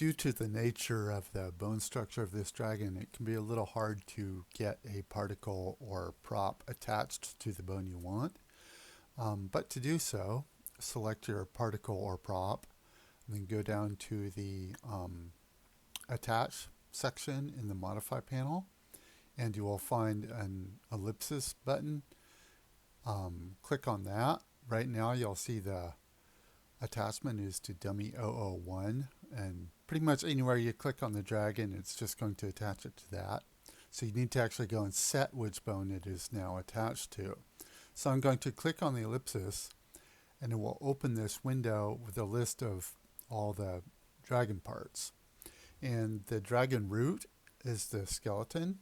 Due to the nature of the bone structure of this dragon, it can be a little hard to get a particle or prop attached to the bone you want. But to do so, select your particle or prop, and then go down to the Attach section in the Modify panel, and you will find an ellipsis button. Click on that. Right now you'll see the attachment is to dummy 001, and pretty much anywhere you click on the dragon, it's just going to attach it to that. So you need to actually go and set which bone it is now attached to. So I'm going to click on the ellipsis, and it will open this window with a list of all the dragon parts. And the dragon root is the skeleton.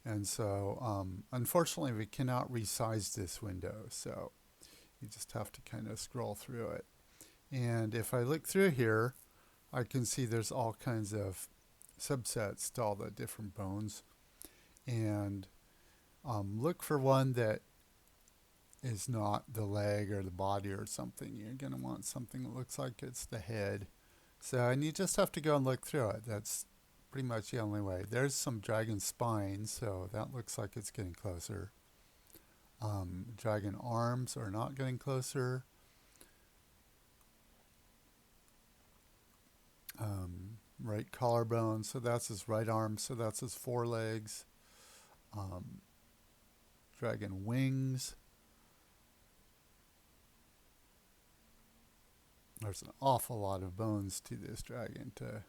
And so unfortunately we cannot resize this window, so you just have to kind of scroll through it. And if I look through here, I can see there's all kinds of subsets to all the different bones. And look for one that is not the leg or the body or something. You're going to want something that looks like it's the head. And you just have to go and look through it. That's pretty much the only way. There's some dragon spines, so that looks like it's getting closer. Dragon arms are not getting closer. Right collarbone, so that's his right arm, so that's his forelegs. Dragon wings. There's an awful lot of bones to this dragon to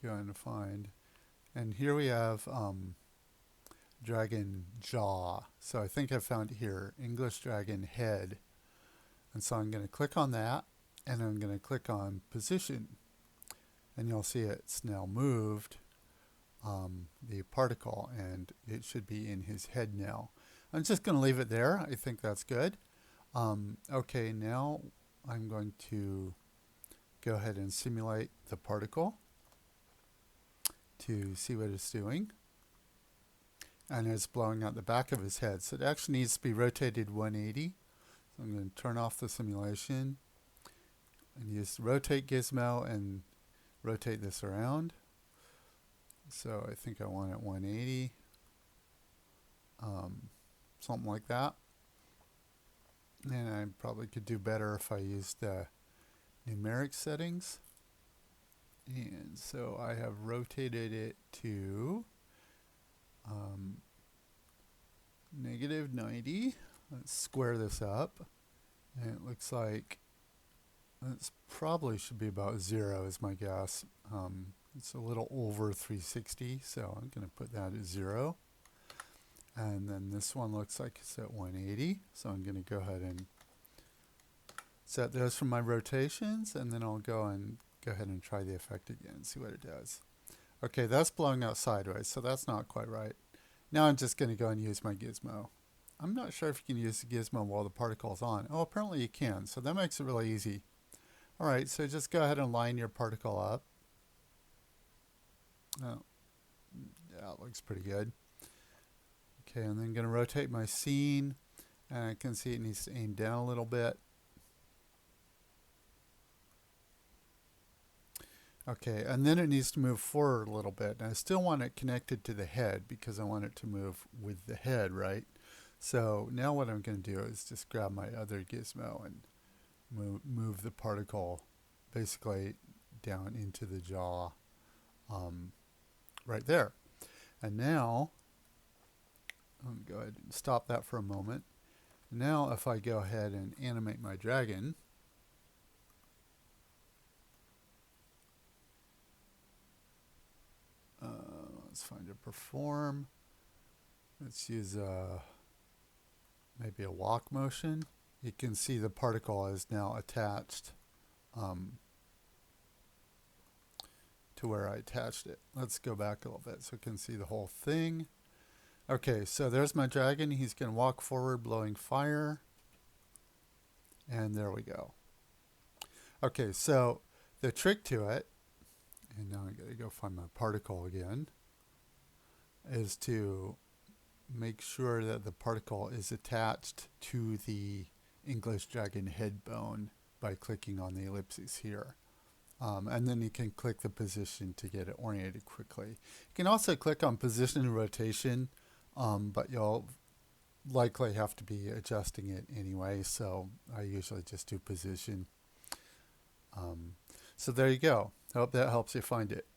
go and find. And here we have dragon jaw. So I think I found here English dragon head. And so I'm going to click on that, and I'm going to click on position. And you'll see it's now moved the particle, and it should be in his head now. I'm just going to leave it there. I think that's good. Okay, now I'm going to go ahead and simulate the particle to see what it's doing. And it's blowing out the back of his head. So it actually needs to be rotated 180. So I'm going to turn off the simulation and use the rotate gizmo and rotate this around. So I think I want it 180. Something like that. And I probably could do better if I used the numeric settings. And so I have rotated it to negative 90. Let's square this up. And it looks like it probably should be about 0 is my guess. It's a little over 360, so I'm going to put that at 0. And then this one looks like it's at 180, so I'm going to go ahead and set those for my rotations, and then I'll go ahead and try the effect again and see what it does. Okay, that's blowing out sideways, so that's not quite right. Now I'm just going to go and use my gizmo. I'm not sure if you can use the gizmo while the particle is on. Oh, apparently you can, so that makes it really easy. Alright, so just go ahead and line your particle up. Oh, yeah, it looks pretty good. Okay, and then I'm going to rotate my scene, and I can see it needs to aim down a little bit. Okay, and then it needs to move forward a little bit. And I still want it connected to the head because I want it to move with the head, right? So now what I'm going to do is just grab my other gizmo and move the particle basically down into the jaw right there. And now, I'm going to go ahead and stop that for a moment. Now if I go ahead and animate my dragon, let's find a perform. Let's use maybe a walk motion. You can see the particle is now attached to where I attached it. Let's go back a little bit so you can see the whole thing. Okay, so there's my dragon. He's going to walk forward blowing fire. And there we go. Okay, so the trick to it, and now I'm going to go find my particle again, is to make sure that the particle is attached to the English dragon head bone by clicking on the ellipses here. And then you can click the position to get it oriented quickly. You can also click on position and rotation, but you'll likely have to be adjusting it anyway, so I usually just do position. So there you go. I hope that helps you find it.